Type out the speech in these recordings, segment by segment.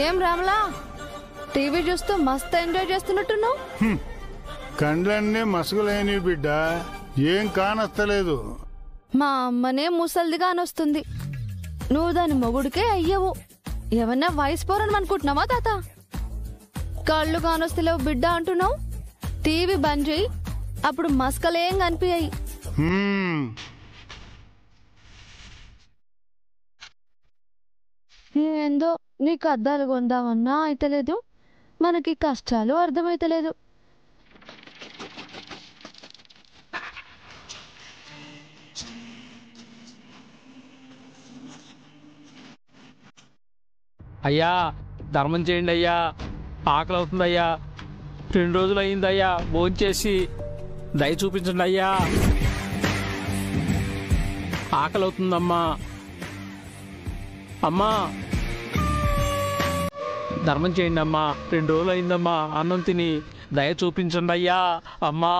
ఏం రామలా టీవీ చూస్తూ మస్తు ఎంజాయ్ చేస్తున్నట్టున్నావు. కండ్లన్నీ మసగులేని బిడ్డ, ఏం కానొస్తలేదు. మా అమ్మనే ముసల్దిగా అనొస్తుంది. నువ్వు దాని మొగుడికే అయ్యవు. ఏమన్నా వయసు పోరని అనుకుంటున్నావా తాత? కళ్ళు కానొస్తలేవు బిడ్డ అంటున్నావు. టీవీ బంద్ చేయి, అప్పుడు మస్కలేం కనిపించాయి. ఏందో నీకు అద్దాలు కొందామన్నా అయితలేదు, మనకి కష్టాలు అర్థమైతలేదు. అయ్యా ధర్మం చేయండి అయ్యా, ఆకలి అవుతుందయ్యా. 2 రోజులు అయిందయ్యా భోంచేసి, దయ చూపించండి అయ్యా. ఆకలి అవుతుందమ్మా. అమ్మా ధర్మం చేయండి అమ్మా, 2 రోజులు అయిందమ్మా అన్నం తిని, దయ చూపించండి అయ్యా. అమ్మా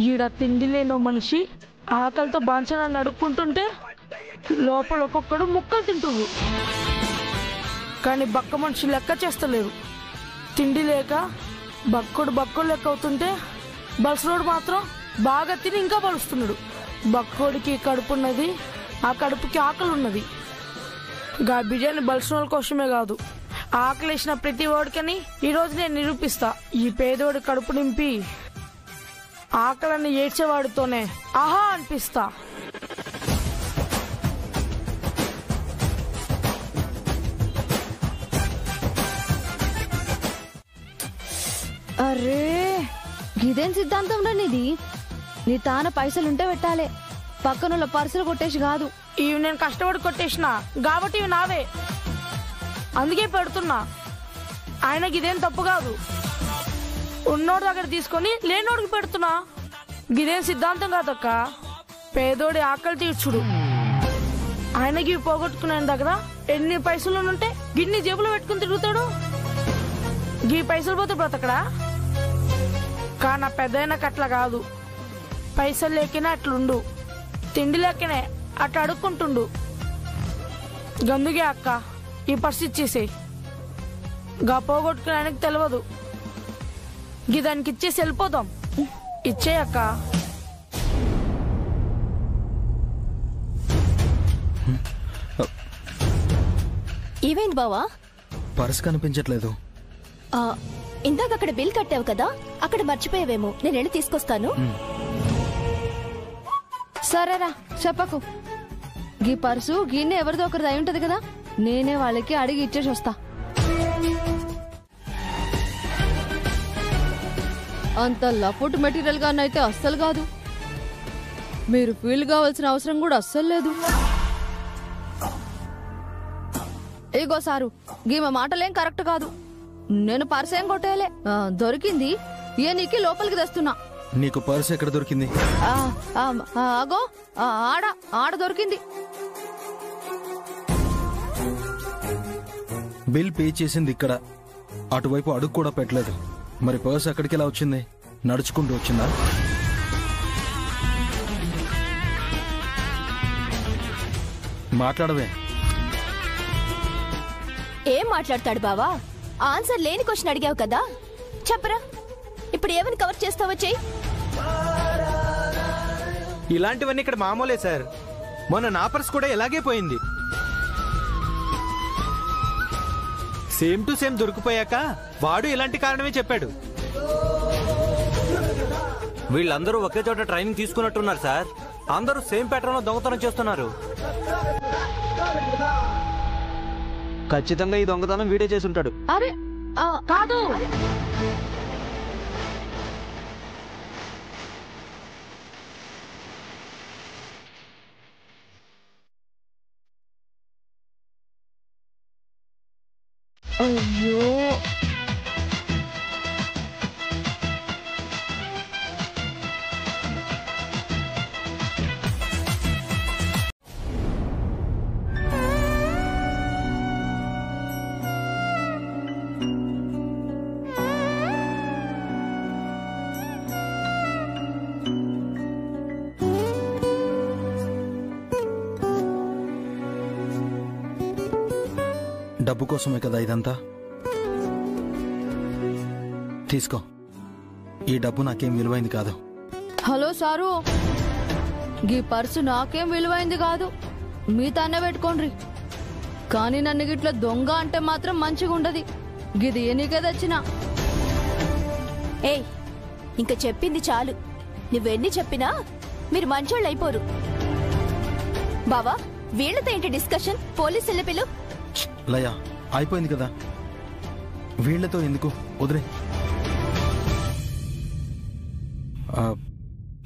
ఈడ తిండి లేనో మనిషి ఆకలితో బాంచనా నడుపుకుంటుంటే లోపల ఒక్కొక్కడు ముక్కలు తింటున్నారు. కానీ బక్క మనిషి లెక్క చేస్తలేరు. తిండి లేక బక్కడు లెక్క అవుతుంటే బలసరోడు మాత్రం బాగా తిని ఇంకా బలుస్తున్నాడు. బక్కోడికి కడుపున్నది, ఆ కడుపుకి ఆకలి ఉన్నది. గా బిర్యానీ బలసరోళ్ళ కోసమే కాదు, ఆకలేసిన ప్రతి వాడికని ఈరోజు నేను నిరూపిస్తా. ఈ పేదోడి కడుపు నింపి ఆకలిని ఏడ్చేవాడితోనే ఆహా అనిపిస్తా. అరే ఇదేం సిద్ధాంతం రా నీది? నీ తాన పైసలుంటే పెట్టాలి, పక్కనున్న పర్సులు కొట్టేసి కాదు. ఇవి నేను కష్టపడి కొట్టేసిన కాబట్టి ఇవి నావే, అందుకే పెడుతున్నా. ఆయనకి ఇదేం తప్పు కాదు. ఉన్నోడి దగ్గర తీసుకొని లేనోడికి పెడుతున్నా. గిదేం సిద్ధాంతం కాదక్క, పేదోడి ఆకలి తీర్చుడు. ఆయనకి పోగొట్టుకునే దగ్గర ఎన్ని పైసలు ఉంటే గిన్ని జేబులో పెట్టుకుని తిరుగుతాడు. గీ పైసలు పోతే బ్రతకడా? కానా పెద్దయినాక అట్లా కాదు. పైసలు లేకనే అట్లుండు, తిండి లేకనే అట్లా అడుక్కుంటుండు. గందుకే అక్క ఈ పరిస్థితి ఇచ్చేసేయి. గా పోగొట్టుకునే ఆయనకి తెలియదు. దానికి ఇచ్చేసి వెళ్ళిపోదాం. ఇచ్చే అక్క. ఈవెంట్ బావా, పర్స్ కనిపించట్లేదు. ఇందాక అక్కడ బిల్ కట్టావు కదా, అక్కడ మర్చిపోయావేమో. నేను వెళ్ళి తీసుకొస్తాను. సరేరా చెప్పకు. గీ పర్సు గీనే ఎవరిదో ఒకరిది అయి ఉంటది కదా, నేనే వాళ్ళకి అడిగి ఇచ్చేసి వస్తా. అంత లపోట్ మెటీరియల్ గానైతే అస్సలు కాదు. మీరు ఫీల్ కావాల్సిన అవసరం కూడా అస్సలు లేదు. ఇగో సారు, గీమె మాటలేం కరెక్ట్ కాదు. నేను పర్స్ ఏం కొట్టేయలే, దొరికింది ఏ నీకి లోపలికి తెస్తున్నా. నీకు పర్స్ ఎక్కడ దొరికింది? అగో ఆడ దొరికింది. బిల్ పే చేసింది ఇక్కడ, అటువైపు అడుగు కూడా పెట్టలేదు. మరి పర్స్ ఎక్కడికి ఎలా వచ్చింది? నడుచుకుంటూ వచ్చిందా? మాట్లాడవే. ఏం మాట్లాడతాడు బావా? ఆన్సర్ లేని క్వశ్చన్ అడిగావు కదా, చెప్పరా. ఇప్పుడు ఏమని కవర్ చేస్తావో చెయ్యి. ఇలాంటివన్నీ ఇక్కడ మామూలే సార్. మొన్న నా పర్స్ కూడా ఇలాగే పోయింది. సేమ్ టు సేమ్ దొరికిపోయాక వాడు ఇలాంటి కారణమే చెప్పాడు. వీళ్ళందరూ ఒకే చోట ట్రైనింగ్ తీసుకున్నట్టున్నారు సార్. అందరూ సేమ్ ప్యాటర్న్ లో దొంగతనం చేస్తున్నారు. ఖచ్చితంగా ఈ దొంగతనం వీడే చేసి ఉంటాడు. అరే కాదు, అయ్యో డబ్బు కోసమే కదా ఇదంతా. తీసుకో, ఈ డబ్బు నాకేం విలువైంది కాదు. హలో సారు, గీ పర్సు నాకేం విలువైంది కాదు, మీ తన్నే పెట్టుకోండ్రి. కానీ నన్ను గిట్ల దొంగ అంటే మాత్రం మంచిగా ఉండదు. గిది ఎనికే తెచ్చినా. ఏయ్, ఇంకా చెప్పింది చాలు. నువ్వెన్ని చెప్పినా మీరు మంచోళ్ళు అయిపోరు. బావా, వీళ్ళతో ఏంటి డిస్కషన్? పోలీసుల పిలు. లయ, అయిపోయింది కదా, వీళ్లతో ఎందుకు, వదిలే.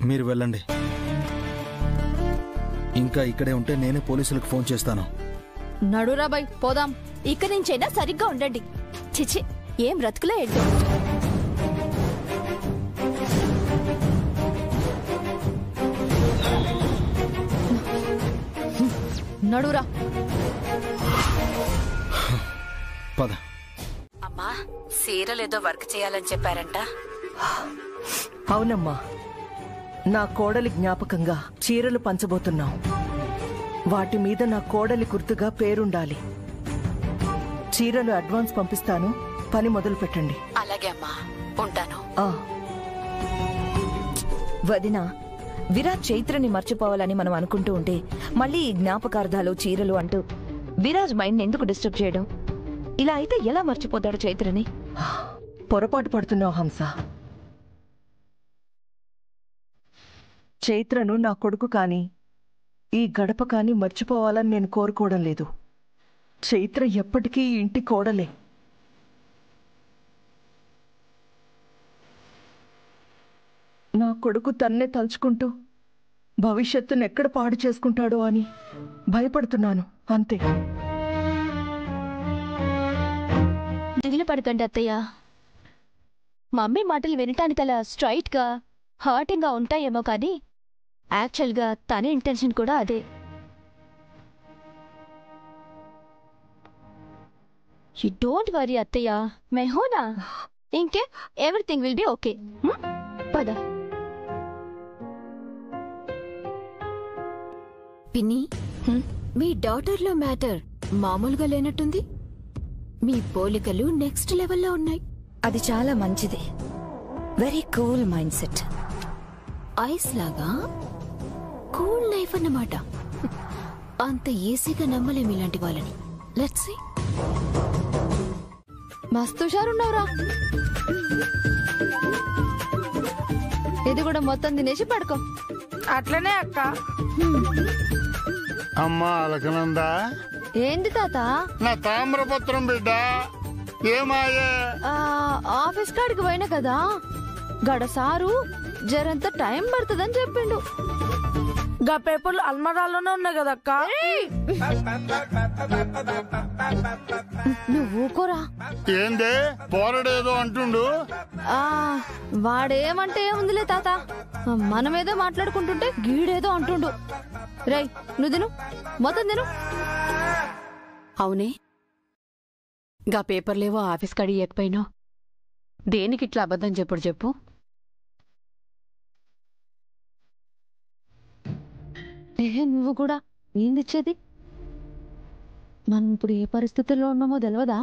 మీరు వెళ్ళండి. ఇంకా ఇక్కడే ఉంటే నేనే పోలీసులకు ఫోన్ చేస్తాను. నడురా బై, పోదాం. ఇక్కడి నుంచైనా సరిగ్గా ఉండండి. చిచి, ఏం బ్రతుకులో ఏంటో. నడురా. పద. అమ్మా, సీరలేదో వర్క్ చేయాలని చెప్పారంట. అవునమ్మా, నా కోడలి జ్ఞాపకంగా చీరలు పంచబోతున్నాం. వాటి మీద నా కోడలి గుర్తుగా పేరుండాలి. చీరలు అడ్వాన్స్ పంపిస్తాను, పని మొదలు పెట్టండి. అలాగే అమ్మా, ఉంటాను. వదినా, విరాజ్ చైత్రని మర్చిపోవాలని మనం అనుకుంటూ ఉంటే మళ్ళీ ఈ జ్ఞాపకార్థాలు చీరలు అంటూ విరాజ్ మైండ్ ఎందుకు డిస్టర్బ్ చేయడం? ఇలా అయితే ఎలా మర్చిపోతాడు చైత్రని? పొరపాటు పడుతున్నావు హంస. చైత్రను నా కొడుకు కాని ఈ గడప కాని మర్చిపోవాలని నేను కోరుకోవడం లేదు. చైత్ర ఎప్పటికీ ఈ ఇంటి కోడలే. నా కొడుకు తన్నే తలుచుకుంటూ భవిష్యత్తును ఎక్కడ పాడు చేసుకుంటాడో అని భయపడుతున్నాను, అంతే. దిగులు పడకండి అత్తయ్య. మమ్మీ మాటలు వినటానికి అలా స్ట్రైట్ గా హర్టింగ్ గా ఉంటాయేమో కానీ యాక్చువల్ గా తన ఇంటెన్షన్ కూడా అదే. యు డోంట్ వరీ అత్తయ్య, మే హూనా. ఇంకే ఎవ్రీథింగ్ విల్ బి ఓకే. పద. పిన్ని, మీ డాటర్లో మ్యాటర్ మామూలుగా లేనట్టుంది. మీ పోలికలు నెక్స్ట్ లెవెల్లో ఉన్నాయి. అది చాలా మంచిది. Very cool mind set. Ice లాగా కూల్ లైఫ్ అన్నమాట. అంత ఈజీగా నమ్మలేము ఇలాంటి వాళ్ళని. Let's see. మస్తు హుషారున్నావురా. ఇది కూడా మొత్తం తినేసి పడుకో. అట్లనే అక్క. అమ్మా అలకనందా, ఏంది తాత? నా తామ్రపత్రం బిడ్డ ఏమాయే? ఆఫీస్ కాడికి పోయినా కదా, గడ సారు జరంత టైం పడుతుందని చెప్పిండు. గా పేపర్లు అల్మరాల్లోనే ఉన్నాయి కదా అక్క. నువ్వు ఊకోరా. ఏందే పోరడేదో అంటుండు? వాడేమంటే ఏముందిలే తాత, మనమేదో మాట్లాడుకుంటుంటే గీడేదో అంటుండు. రై, నువ్వు తిను, మొత్తం తిను. అవునే, గా పేపర్లేవో ఆఫీస్ కాడి ఇయ్యకపోయినా దేనికి ఇట్లా అబద్ధం చెప్పుడు చెప్పు. నువ్వు కూడా ఏందిచ్చేది? మనం ఇప్పుడు ఏ పరిస్థితుల్లో ఉన్నామో తెలియదా?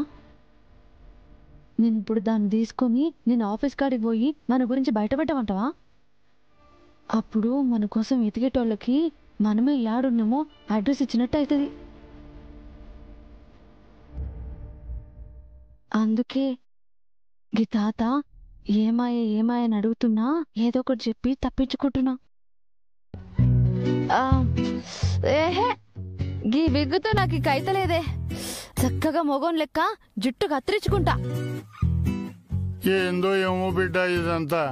నేను ఇప్పుడు దాన్ని తీసుకొని నేను ఆఫీస్ కాడికి పోయి మన గురించి బయటపెట్టమంటావా? అప్పుడు మన కోసం వెతికేటోళ్ళకి మనమే యాడున్నామో అడ్రస్ ఇచ్చినట్టు అవుతుంది. అందుకే గీ తాత ఏమాయ అని అడుగుతున్నా ఏదో ఒకటి చెప్పి తప్పించుకుంటున్నా. ఏహే, గీ విగ్గుతో నాకు కైతలేదే. చక్కగా మొగోన్ లెక్క జుట్టు కత్తిరించుకుంటా. ఏందో ఏమో బిడ్డ ఇదంతా.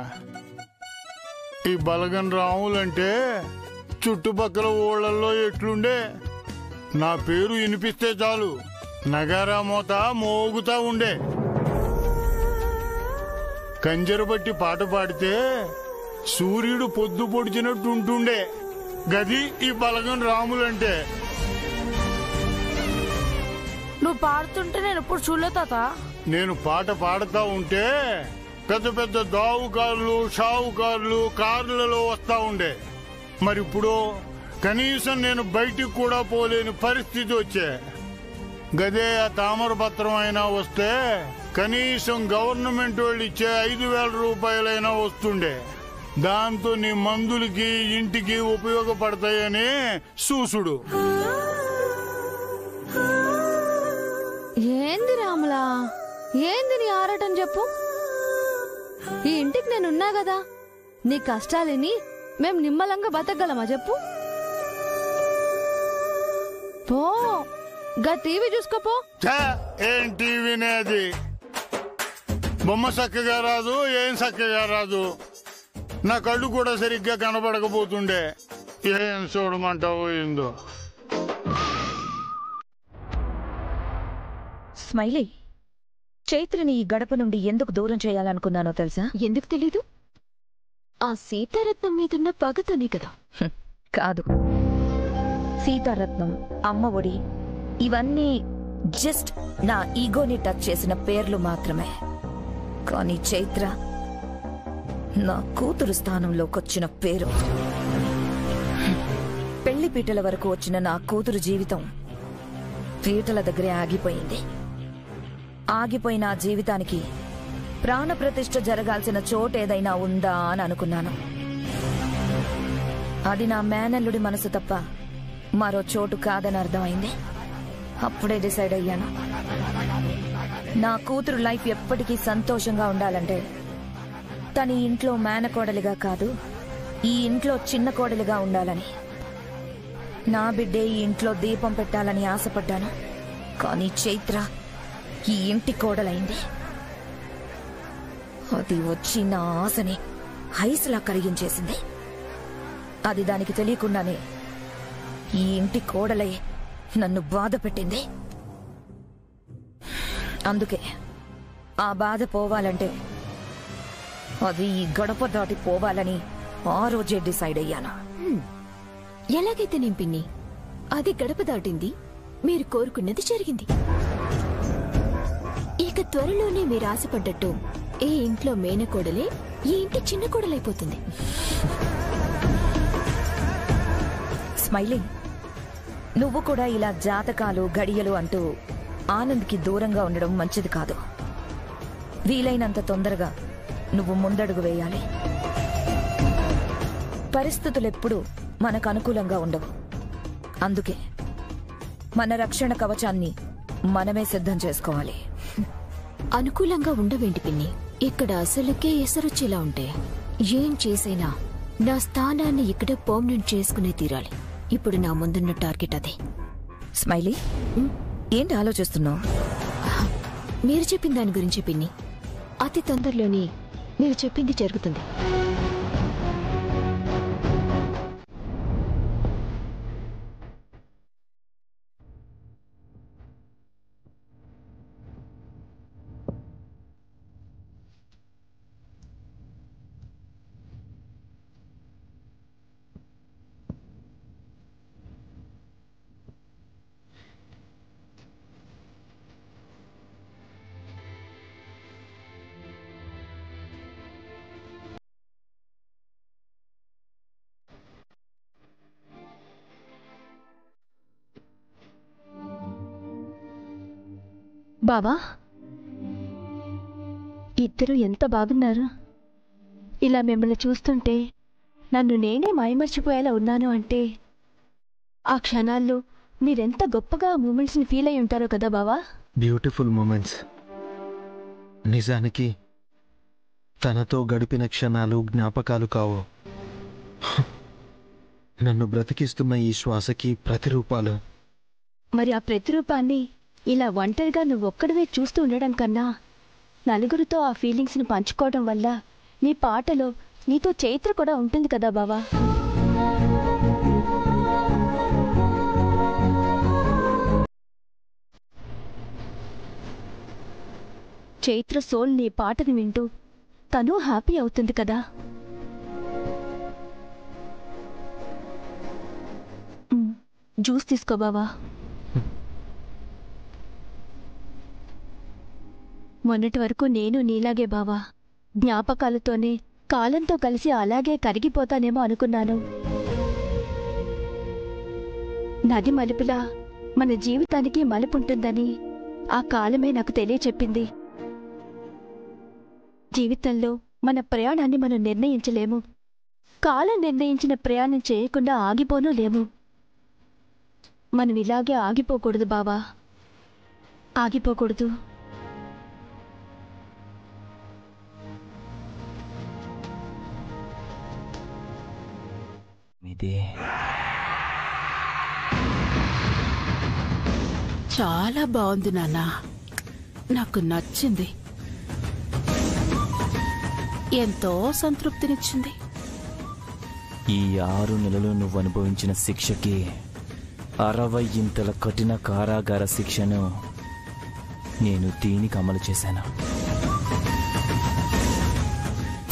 ఈ బలగన్ రాములంటే చుట్టుపక్కల ఊళ్ళల్లో ఎట్లుండే, నా పేరు వినిపిస్తే చాలు నగారా మోత మోగుతా ఉండే. కంజరు బట్టి పాట పాడితే సూర్యుడు పొద్దు పొడిచినట్టు ఉంటుండే. గది ఈ బలగన్ రాములంటే. నువ్వు పాడుతుంటే నేను ఎప్పుడు చూడలే తాత. నేను పాట పాడుతా ఉంటే పెద్ద పెద్ద దావుకారులు షావుకారులు కార్లలో వస్తా ఉండే. మరి ఇప్పుడు కనీసం నేను బయటికి కూడా పోలేని పరిస్థితి వచ్చే. గదే ఆ తామరపత్రం అయినా వస్తే కనీసం గవర్నమెంట్ వాళ్ళు ఇచ్చే 5,000 రూపాయలైనా వస్తుండే. దాంతో నీ మందులకి ఇంటికి ఉపయోగపడతాయని చూసుడు. ఏంది రాములా, ఏంది నీ ఆరాటం చెప్పు. ఈ ఇంటికి నేనున్నా కదా, నీ కష్టాలని మేం నిమ్మలంగా బతకగలమా చెప్పు. పో గా టీవీ చూసుకోపో. ఏం టీవీనే అది, బొమ్మ చక్కగా రాదు, ఏం చక్కగా రాదు. నా కళ్ళు కూడా సరిగ్గా కనబడకపోతుండే. ఏం చూడమంటావో ఏందో. స్మైలీ, చైత్రని ఈ గడప నుండి ఎందుకు దూరం చేయాలనుకున్నానో తెలుసా? ఎందుకు తెలీదు? ఆ సీతారత్నం మీదున్న పగతోనే కదా. కాదు, సీతారత్నం, అమ్మ ఒడి ఇవన్నీ జస్ట్ నా ఈగోని టచ్ చేసిన పేర్లు మాత్రమే. కానీ చైత్ర నా కూతురు స్థానంలోకొచ్చిన పేరు. పెళ్లి పీటల వరకు వచ్చిన నా కూతురు జీవితం పీటల దగ్గరే ఆగిపోయింది. ఆగిపోయిన ఆ జీవితానికి ప్రాణప్రతిష్ఠ జరగాల్సిన చోటేదైనా ఉందా అని అనుకున్నాను. అది నా మేనల్లుడి మనసు తప్ప మరో చోటు కాదని అర్థమైంది. అప్పుడే డిసైడ్ అయ్యాను, నా కూతురు లైఫ్ ఎప్పటికీ సంతోషంగా ఉండాలంటే తన ఇంట్లో మేనకోడలిగా కాదు, ఈ ఇంట్లో చిన్న కోడలిగా ఉండాలని. నా బిడ్డే ఈ ఇంట్లో దీపం పెట్టాలని ఆశపడ్డాను. కానీ చైత్ర ఈ ఇంటి కోడలైంది. అది వచ్చి నా ఆశని ఐస్లా కరిగించేసింది. అది దానికి తెలియకుండానే ఈ ఇంటి కోడలై నన్ను బాధ పెట్టింది. అందుకే ఆ బాధ పోవాలంటే అది ఈ గడప దాటి పోవాలని ఆ రోజే డిసైడ్ అయ్యాను. ఎలాగైతే నింపిన్ని అది గడప దాటింది, మీరు కోరుకున్నది జరిగింది. ఇక త్వరలోనే మీరు ఆశపడ్డట్టు ఈ ఇంట్లో మేనకోడలే ఈ ఇంటి చిన్న కోడలైపోతుంది. స్మైలీ, నువ్వు కూడా ఇలా జాతకాలు గడియలు అంటూ ఆనంద్కి దూరంగా ఉండడం మంచిది కాదు. వీలైనంత తొందరగా నువ్వు ముందడుగు వేయాలి. పరిస్థితులెప్పుడూ మనకు అనుకూలంగా ఉండవు. అందుకే మన రక్షణ కవచాన్ని మనమే సిద్ధం చేసుకోవాలి. అనుకూలంగా ఉండవేంటి పిన్ని, ఇక్కడ అసలుకే ఎసరొచ్చేలా ఉంటే ఏం చేసైనా నా స్థానాన్ని ఇక్కడ పర్మనెంట్ చేసుకునే తీరాలి. ఇప్పుడు నా ముందున్న టార్గెట్ అదే. స్మైలీ, ఏంటి ఆలోచిస్తున్నావు? మీరు చెప్పిన దాని గురించి పిన్ని, అతి తొందరలోనే మీరు చెప్పింది జరుగుతుంది. బావా, ఇద్దరు ఎంత బాగున్నారు. ఇలా మిమ్మల్ని చూస్తుంటే నన్ను నేనే మాయమర్చిపోయేలా ఉన్నాను. అంటే ఆ క్షణాల్లో మీరెంత గొప్పగా మూమెంట్స్ని ఫీల్ అయి ఉంటారో కదా బావా. Beautiful moments. నిజానికి తనతో గడిపిన క్షణాలు జ్ఞాపకాలు కావు, నన్ను బ్రతికిస్తున్న ఈ శ్వాసకి ప్రతిరూపాలు. మరి ఆ ప్రతిరూపాన్ని ఇలా ఒంటరిగా నువ్వొక్కడివే చూస్తూ ఉండడం కన్నా నలుగురితో ఆ ఫీలింగ్స్ని పంచుకోవడం వల్ల నీ పాటలో నీతో చైత్ర కూడా ఉంటుంది కదా బావా. చైత్ర సోల్ నీ పాటని వింటూ తను హ్యాపీ అవుతుంది కదా. జ్యూస్ తీసుకో బావా. మొన్నటి వరకు నేను నీలాగే బావా, జ్ఞాపకాలతోనే కాలంతో కలిసి అలాగే కరిగిపోతానేమో అనుకున్నాను. నది మలుపులా మన జీవితానికి మలుపుంటుందని ఆ కాలమే నాకు తెలియచెప్పింది. జీవితంలో మన ప్రయాణాన్ని మనం నిర్ణయించలేము. కాలం నిర్ణయించిన ప్రయాణం చేయకుండా ఆగిపోనూ లేము. మనం ఇలాగే ఆగిపోకూడదు బావా, ఆగిపోకూడదు. చాలా బాగుంది నాన్న, నాకు నచ్చింది, ఎంతో సంతృప్తినిచ్చింది. ఈ 6 నెలలు నువ్వు అనుభవించిన శిక్షకి 60 ఇంతల కఠిన కారాగార శిక్షను నేను దీనికి అమలు చేశాను.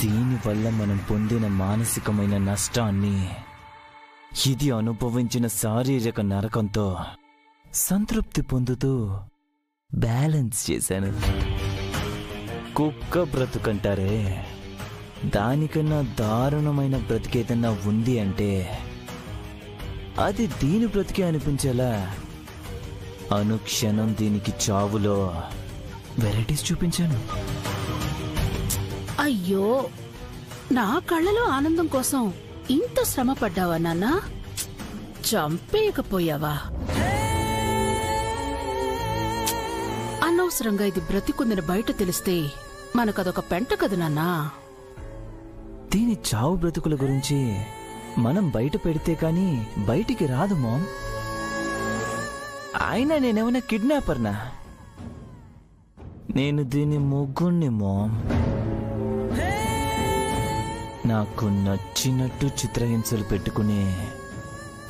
దీనివల్ల మనం పొందిన మానసికమైన నష్టాన్ని ఇది అనుభవించిన శారీరక నరకంతో సంతృప్తి పొందుతూ బ్యాలెన్స్ చేశాను. కుక్క బ్రతుకంటారే, దానికన్నా దారుణమైన బ్రతికేదన్నా ఉంది అంటే అది దీని బ్రతికే అనిపించేలా అనుక్షణం దీనికి చావులో వెరైటీస్ చూపించాను. అయ్యో, నా కళ్ళలో ఆనందం కోసం ఇంత శ్రమ పడ్డావా నాన్న? చంపేయకపోయావా? అనవసరంగా ఇది బ్రతికుందని బయట తెలిస్తే మనకదొక పెంట కదు నాన్నా. దీని చావు బ్రతుకుల గురించి మనం బయట పెడితే కాని బయటికి రాదు మామ్. అయినా నేనేమైనా కిడ్నాపర్నా? నేను దీని ముగ్గుణ్ణి మామ్. నాకు నచ్చినట్టు చిత్రహింసలు పెట్టుకునే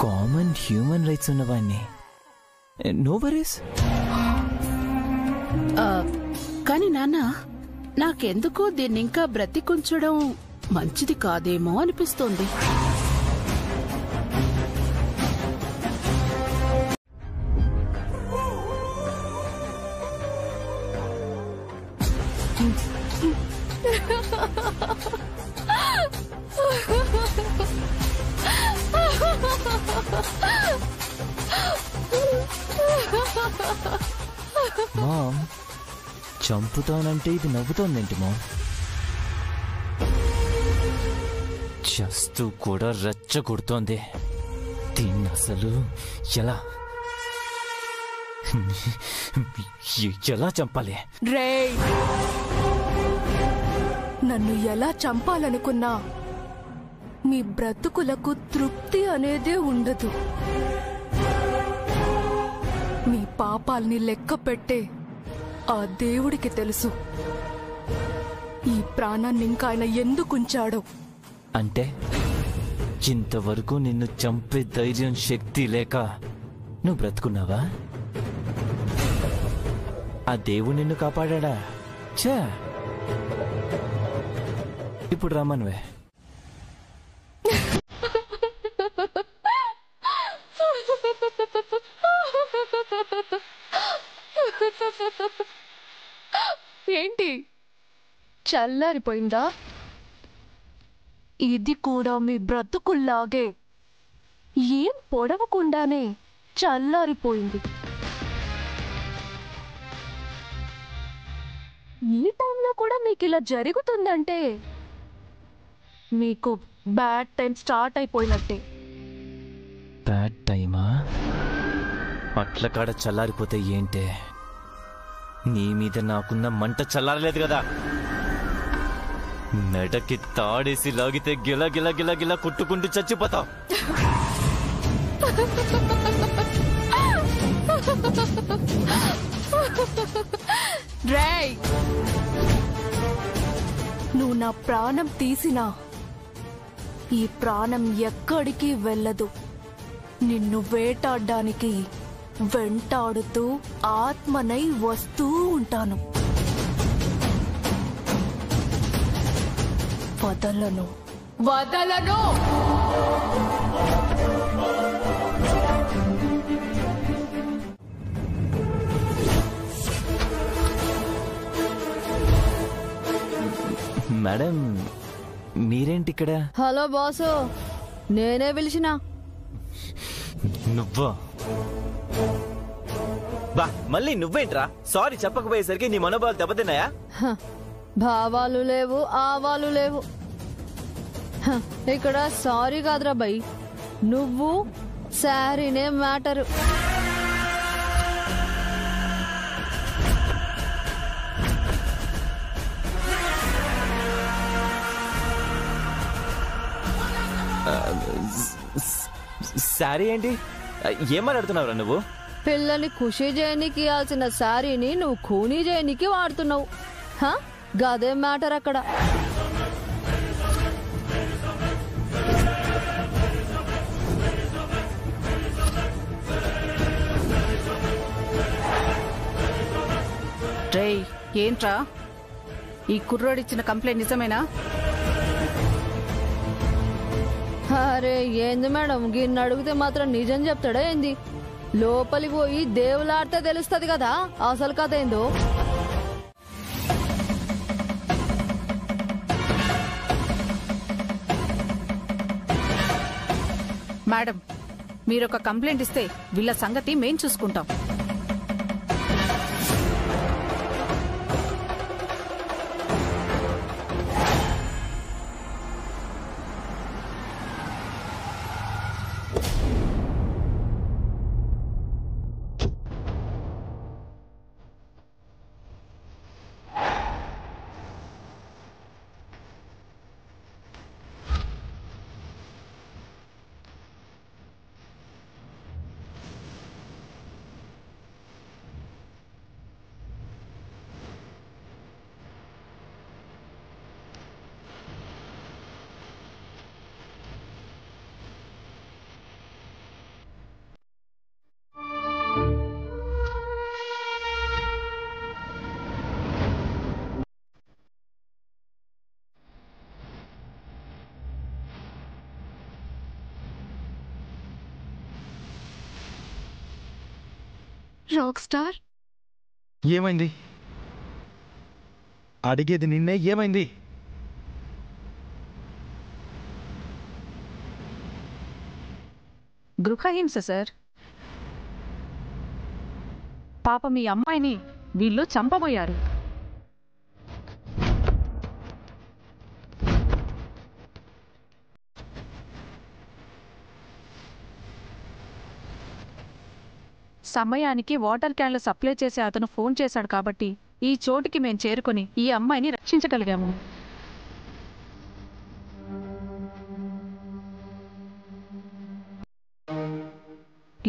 కామన్ హ్యూమన్ రైట్స్ ఉన్నవాణ్ణి. No worries. కాని నాన్న, నాకెందుకో దీన్నింకా బ్రతికుంచడం మంచిది కాదేమో అనిపిస్తోంది. మామ్, చంపుతానంటే ఇది నవ్వుతోందేంటి మామ్? చస్తూ కూడా రెచ్చగొడుతోంది. దీన్ని అసలు ఎలా ఎలా చంపాలి? రేయ్, నన్ను ఎలా చంపాలనుకున్నా మీ బ్రతుకులకు తృప్తి అనేదే ఉండదు. మీ పాపాల్ని లెక్క పెట్టే ఆ దేవుడికి తెలుసు ఈ ప్రాణాన్ని ఇంకా ఆయన ఎందుకుంచాడో. అంటే ఇంతవరకు నిన్ను చంపే ధైర్యం, శక్తి లేక నువ్వు బ్రతుకున్నావా? ఆ దేవుడు నిన్ను కాపాడా? చా, ఇప్పుడు రమ్మనువే. ఏంటి, చల్లారిపోయిందా? ఇది కూడా మీ బ్రతుకుల్లాగే ఏం పొడవకుండానే చల్లారిపోయింది. ఈ టైంలో కూడా మీకు ఇలా జరుగుతుందంటే మీకు బ్యాడ్ టైం స్టార్ట్ అయిపోయినట్టే. బ్యాడ్ టైమా? అట్ల కాడ చల్లారిపోతే ఏంటే? నీ మీద నాకున్న మంట చల్లారలేదు కదా. మెడకి తాడేసి లాగితే గిల గిల గిల గిల కొట్టుకుంటూ చచ్చిపోతావు. రేయ్, నువ్వు నా ప్రాణం తీసినా ఈ ప్రాణం ఎక్కడికి వెళ్ళదు. నిన్ను వేటాడడానికి వెంటాడుతూ ఆత్మనై వస్తూ ఉంటాను. వదలను. మేడం మీరేంటి ఇక్కడ? హలో బాసు, నేనే పిలిచిన. నువ్వా? బా మళ్ళీ నువ్వేంట్రా? సారీ చెప్పకపోయేసరికి నీ మనోభావాలు దెబ్బతిన్నాయా? భావాలు లేవు, ఆవాలు లేవు. ఇక్కడ సారీ కాదురా బై, నువ్వు శారీనే మ్యాటరు. శారీ ఏంటి? ఏం మాట్లాడుతున్నావురా నువ్వు? పిల్లని ఖుషి చేయనికి ఇవ్వాల్సిన శారీని నువ్వు ఖూనీ చేయనికి వాడుతున్నావు. గదే మ్యాటర్ అక్కడ. రేయ్, ఏంట్రా ఈ కుర్రోడిచ్చిన కంప్లైంట్ నిజమేనా? అరే ఏంది మేడం, గిన్నె అడిగితే మాత్రం నిజం చెప్తాడా ఏంది? లోపలి పోయి దేవులాడితే తెలుస్తుంది కదా అసలు కథ ఏందో. మేడం, మీరొక కంప్లైంట్ ఇస్తే వీళ్ళ సంగతి మేం చూసుకుంటాం. రాక్ స్టార్, ఏమైంది? అడిగేది నిన్నే, ఏమైంది? గృహహింస సార్. పాప మీ అమ్మాయిని వీళ్ళు చంపబోయారు. సమయానికి వాటర్ క్యాన్లు సప్లై చేసే అతను ఫోన్ చేశాడు కాబట్టి ఈ చోటుకి మేము చేరుకొని ఈ అమ్మాయిని రక్షించగలిగాము.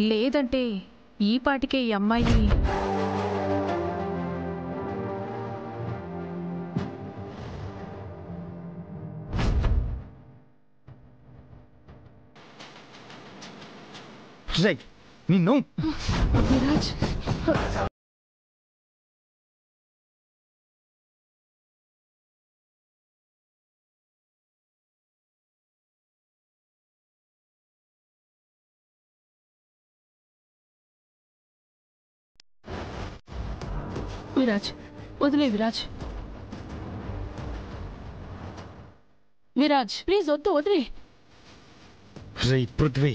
లేదంటే ఈ పాటికే ఈ అమ్మాయిని నిన్ను విరాజ్, విరాజ్ వదిలే. విరాజ్, విరాజ్ ప్లీజ్ వద్దు, వదిలే. రే పృథ్వీ,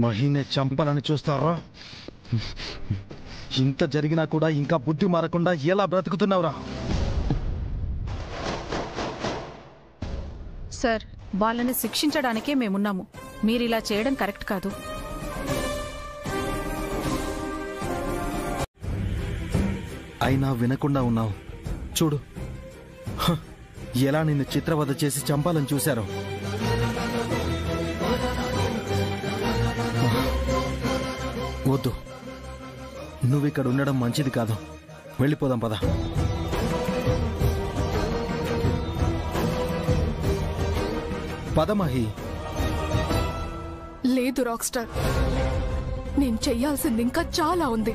మహినే చంపాలని చూస్తారా? ఇంత జరిగినా కూడా ఇంకా బుద్ధి మారకుండా ఎలా బ్రతుకుతున్నావురా? సార్, వాళ్ళని శిక్షించడానికే మేమున్నాము. మీరిలా చేయడం కరెక్ట్ కాదు. అయినా వినకుండా ఉన్నావు. చూడు ఎలా నిన్ను చిత్రవద చేసి చంపాలని చూశారు. వద్దు, నువ్వు ఇక్కడ ఉండడం మంచిది కాదు. వెళ్ళిపోదాం పద. పద మహి. లేదు రాక్ స్టార్, నేను చెయ్యాల్సింది ఇంకా చాలా ఉంది.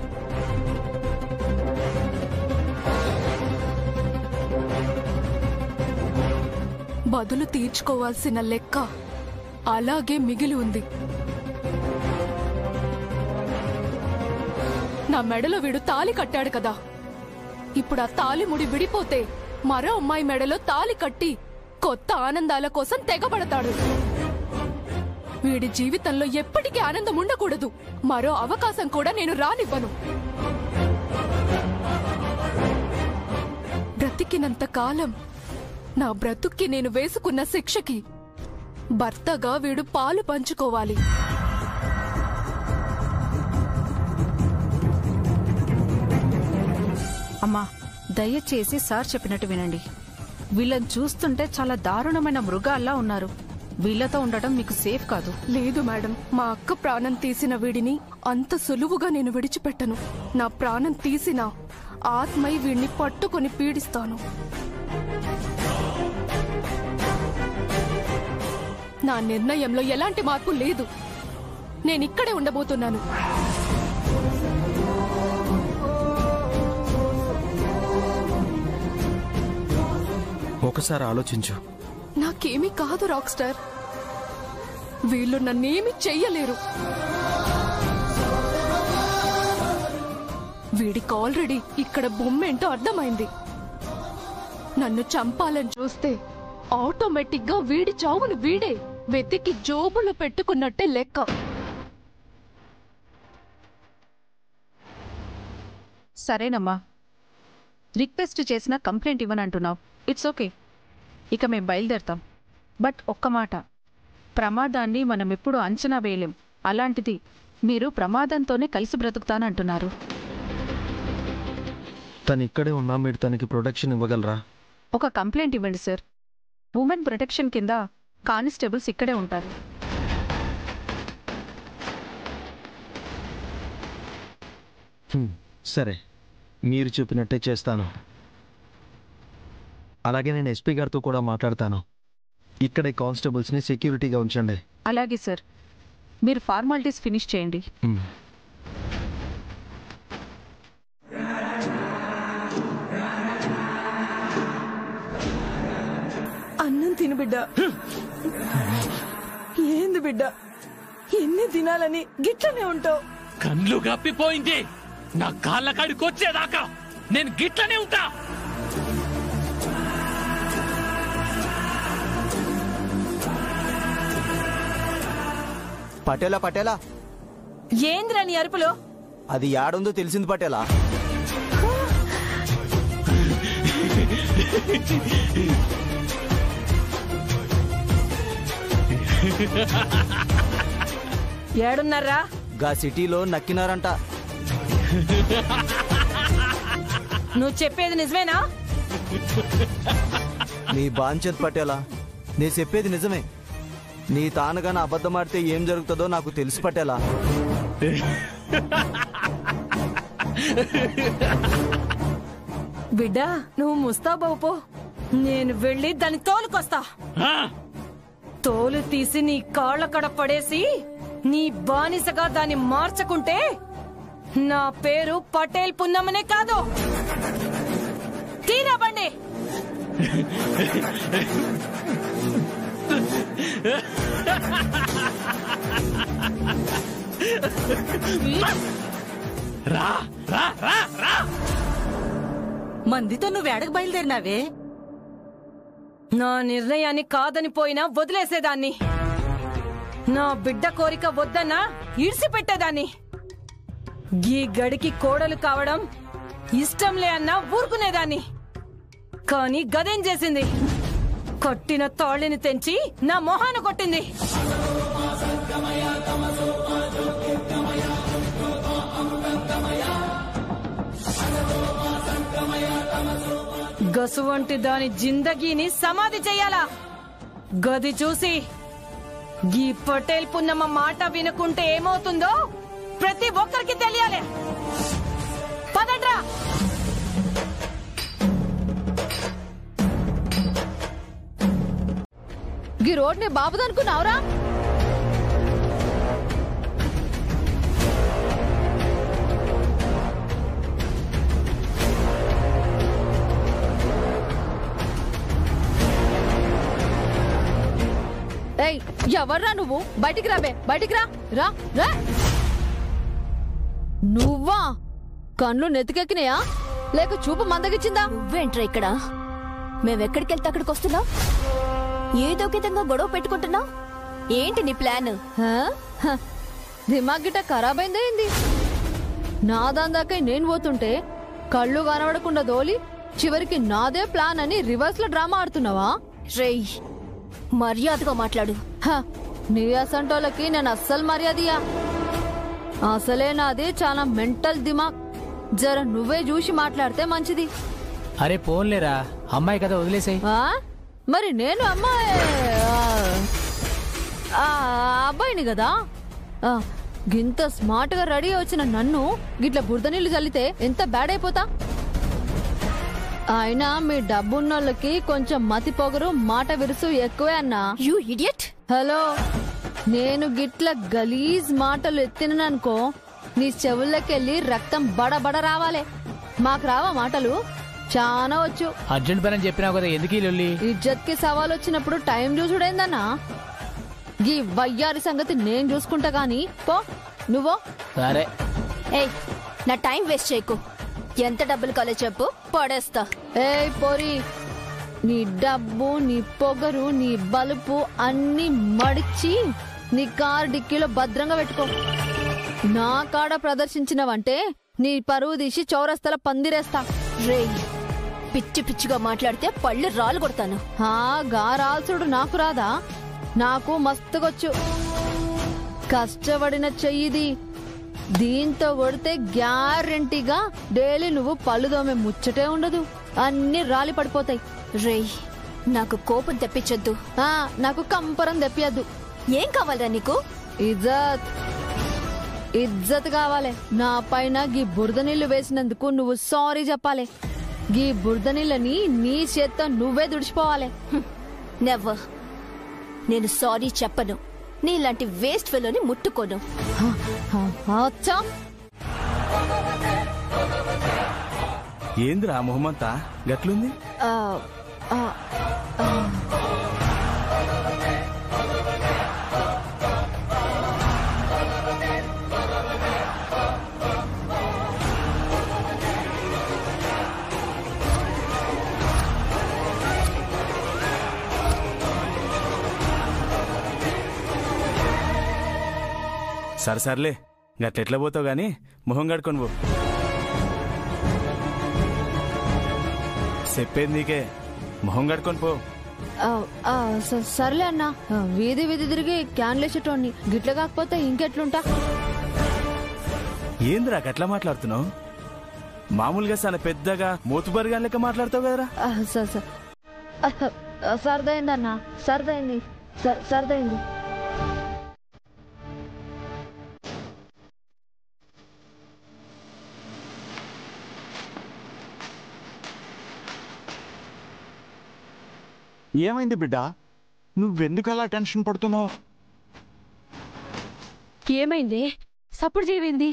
బదులు తీర్చుకోవాల్సిన లెక్క అలాగే మిగిలి ఉంది. నా మెడలో వీడు తాళి కట్టాడు కదా, ఇప్పుడు ఆ తాళి ముడి విడిపోతే మరో అమ్మాయి మెడలో తాళి కట్టి కొత్త ఆనందాల కోసం తెగబడతాడు. వీడి జీవితంలో ఎప్పటికీ ఆనందం ఉండకూడదు. మరో అవకాశం కూడా నేను రానివ్వను. బ్రతికినంత కాలం నా బ్రతుక్కి నేను వేసుకున్న శిక్షకి భర్తగా వీడు పాలు పంచుకోవాలి. అమ్మా, దయచేసి సార్ చెప్పినట్టు వినండి. వీళ్ళని చూస్తుంటే చాలా దారుణమైన మృగాల్లా ఉన్నారు. వీళ్ళతో ఉండటం మీకు సేఫ్ కాదు. లేదు మేడం, మా అక్క ప్రాణం తీసిన వీడిని అంత సులువుగా నేను విడిచిపెట్టను. నా ప్రాణం తీసిన ఆత్మై వీడిని పట్టుకొని పీడిస్తాను. నా నిర్ణయంలో ఎలాంటి మార్పు లేదు. నేనిక్కడే ఉండబోతున్నాను. ఒకసారి ఆలోచించు. నాకేమీ కాదు రాక్ స్టార్, వీళ్ళు నన్నేమీ చెయ్యలేరు. వీడికి ఆల్రెడీ ఇక్కడ బొమ్మేంటో అర్థమైంది. నన్ను చంపాలని చూస్తే ఆటోమేటిక్ గా వీడి చావును వీడే వెతికి జోబులో పెట్టుకున్నట్టే లెక్క. సరేనమ్మా, రిక్వెస్ట్ చేసిన కంప్లైంట్ ఇవ్వనంటున్నావు. ఇట్స్ ఓకే, ఇక మేం బయలుదేరతాం. బట్ ఒక్క మాట, ప్రమాదాన్ని మనం ఎప్పుడు అంచనా వేయలేం. అలాంటిది మీరు ప్రమాదంతోనే కలిసి బ్రతుకుతానంటున్నారు. తను ఇక్కడే ఉన్నా మీరు తనకి ప్రొటెక్షన్ ఇవ్వగలరా? ఒక కంప్లైంట్ ఇవ్వండి సార్. ఉమెన్ ప్రొటెక్షన్ కింద కానిస్టేబుల్స్ ఇక్కడే ఉంటారు. సరే, మీరు చెప్పినట్టే చేస్తాను. అలాగే నేను ఎస్పీ గారితో కూడా మాట్లాడతాను. ఇక్కడే కానిస్టేబుల్స్ని సెక్యూరిటీగా ఉంచండి. అలాగే సార్, మీరు ఫార్మాలిటీస్ ఫినిష్ చేయండి. అన్నం తిను బిడ్డ. ఏంది బిడ్డ, ఎన్ని తినాలని గిట్లనే ఉంటావు? కళ్ళు గప్పిపోయింది. నా కాళ్ళ కాడికి వచ్చేదాకా నేను గిట్లనే ఉంటా. పటేలా పటేలా, ఏందిరా నీ అరుపులో? అది యాడుందో తెలిసింది పటేలా. ఏడున్నారా? గా సిటీలో నక్కినారంట. నువ్వు చెప్పేది నిజమేనా? నీ బాంచద్ పటేలా, నే చెప్పేది నిజమే. నీ తానుగా నా అబద్ధమాడితే ఏం జరుగుతుందో నాకు తెలుసు పటేలా. బిడ్డ, నువ్వు ముస్తాబావుపో, నేను వెళ్ళి దాన్ని తోలుకొస్తా. తోలు తీసి నీ కాళ్ళ కడ పడేసి నీ బానిసగా దాన్ని మార్చకుంటే నా పేరు పటేల్ పున్నమ్మనే కాదు. తీరా బండి. రా రా రా రా. మందితో నువ్వు ఎడకు బయలుదేరినావే? నా నిర్ణయాన్ని కాదని పోయినా వదిలేసేదాన్ని. నా బిడ్డ కోరిక వద్దన్నా ఈడ్చిపెట్టేదాన్ని. ఈ గడికి కోడలు కావడం ఇష్టంలే అన్నా ఊరుకునేదాన్ని. కాని గదేం చేసింది? కొట్టిన తాళిని తెంచి నా మొహాన కొట్టింది. గసు వంటి దాని జిందగీని సమాధి చెయ్యాలా? గది చూసి ఈ పటేల్ పున్నమ్మ మాట వినుకుంటే ఏమవుతుందో ప్రతి ఒక్కరికి తెలియాలి. ఈ రోడ్ ని బాబుదనుకున్నావురా? ఏయ్, ఎవర్రా నువ్వు? బయటికి రాబే, బయటికి రా. రా రా. నువ్వా? కళ్ళు నెతికెక్కినాయా లేక చూపు మందగిచ్చిందా? నువ్వేంట్రా ఇక్కడ? మేమెక్కడికెళ్తే అక్కడికి వస్తున్నావు? ఏదో విధంగా గొడవ పెట్టుకుంటున్నావు? ఏంటి నీ ప్లాన్? దిమాగ్ గిట్ట ఖరాబ్ అయింది. నా దాకా నేను పోతుంటే కళ్ళు కనబడకుండా దోలి చివరికి నాదే ప్లాన్ అని రివర్స్ లో డ్రామా ఆడుతున్నావా? రేయ్, మర్యాదగా మాట్లాడు. నీ అసంటోళ్ళకి నేను అస్సలు మర్యాదయా. అసలే నాది చాలా మెంటల్ దిమాగ్. జర నువ్వే చూసి మాట్లాడితే మంచిది. అరే పోన్లేరా, అమ్మాయి కదా వదిలేసాయి. మరి నేను అబ్బాయిని కదా. గింత స్మార్ట్ గా రెడీ వచ్చిన నన్ను గిట్ల బురద నీళ్లు చల్లితే ఎంత బ్యాడ్ అయిపోతా. అయినా మీ డబ్బున్నోళ్ళకి కొంచెం మతి పొగరు, మాట విరుసు ఎక్కువే అన్నా. You idiot. హలో, నేను గిట్ల గలీజ్ మాటలు ఎత్తిననుకో నీ చెవుల్లోకెళ్ళి రక్తం బడబడ రావాలే. మాకు రావా మాటలు? చాలా వచ్చు. అర్జెంట్ పని చెప్పినావు కదా, ఎందుకు ఈ లొల్లి? ఇజ్జత్ కి సవాల్ వచ్చినప్పుడు టైం చూసుడేందన్నా? ఈ వయ్యారి సంగతి నేను చూసుకుంటా గాని పో నువ్వో. సరే. ఏయ్, నా టైం వేస్ట్ చేయకు. ఎంత డబ్బులు కాలే చెప్పు, పడేస్తా. ఏయ్ పోరి, నీ డబ్బు, నీ పొగరు, నీ బలుపు అన్ని మడిచి నీ కారు డిక్కీలో భద్రంగా పెట్టుకో. నా కాడ ప్రదర్శించినవంటే నీ పరువు తీసి చౌరస్తల పందిరేస్తా. రేయ్, పిచ్చి పిచ్చిగా మాట్లాడితే పళ్ళు రాలు కొడతాను. గా రాల్సుడు నాకు రాదా? నాకు మస్తుగొచ్చు. కష్టపడిన చెయ్యిది. దీంతో కొడితే గ్యారెంటీగా డైలీ నువ్వు పళ్ళు దోమే ముచ్చటే ఉండదు. అన్ని రాలి పడిపోతాయి. రేయ్, నాకు కోపం తెప్పించొద్దు. నాకు కంపరం తెప్పియద్దు. ఏం కావాలరా నీకు? ఇజ్జత్. ఇజ్జత్ కావాలి. నా పైన గీ బురద నీళ్లు వేసినందుకు నువ్వు సారీ చెప్పాలి. గీ బురద నీళ్ళని నీ చేత్తో నువ్వే దుడిచిపోవాలి. నెవర్. నేను సారీ చెప్పను. నీలాంటి వేస్ట్ ఫెలోని ముట్టుకోను. ఏందిరా మొహమ్మంతా గట్లుంది? సర్లే, గట్లెట్లా పోతావు గాని మొహం కడుకొని పో. చెప్పేది నీకే, మొహం కడుకొని పో. సర్లే అన్నా, వీధి వీధి తిరిగి క్యాన్లేసేటోని గిట్ల కాకపోతే ఇంకెట్లుంటా? ఏందిరా గట్లా మాట్లాడుతున్నావు? మామూలుగా చాలా పెద్దగా మోతుబరిగా లెక్క మాట్లాడతావు కదరా. సరదైంది అన్నా, సరదైంది. సరదైంది. ఏమైంది బిడ్డ? నువ్వెందుకు అలా టెన్షన్ పడుతున్నావు? ఏమైంది? సప్పుడు చేయమైంది?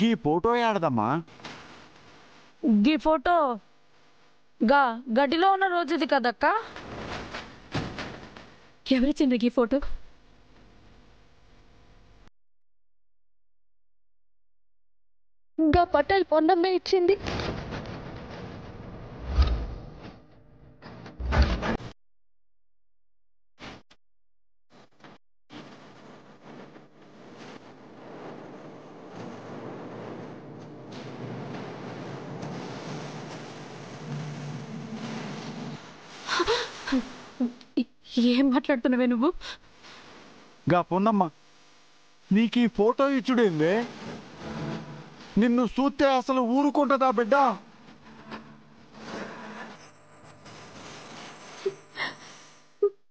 గీ ఫోటో ఏడదమ్మా? గీ ఫోటో గడిలో ఉన్న రోజుది కదక్క. ఎవరిచ్చిండ్రు గీ ఫోటో? గా పటేల్ పొన్నమ్మే ఇచ్చింది. ఏం మాట్లాడుతున్నావే నువ్వు? గా పొన్నమ్మ నీకు ఈ ఫోటో ఇచ్చుడేందే? నిన్ను చూస్తే అసలు ఊరుకుంటుందా బిడ్డ?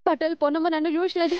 పటేల్ పొన్నమ్మ నన్ను చూసినది.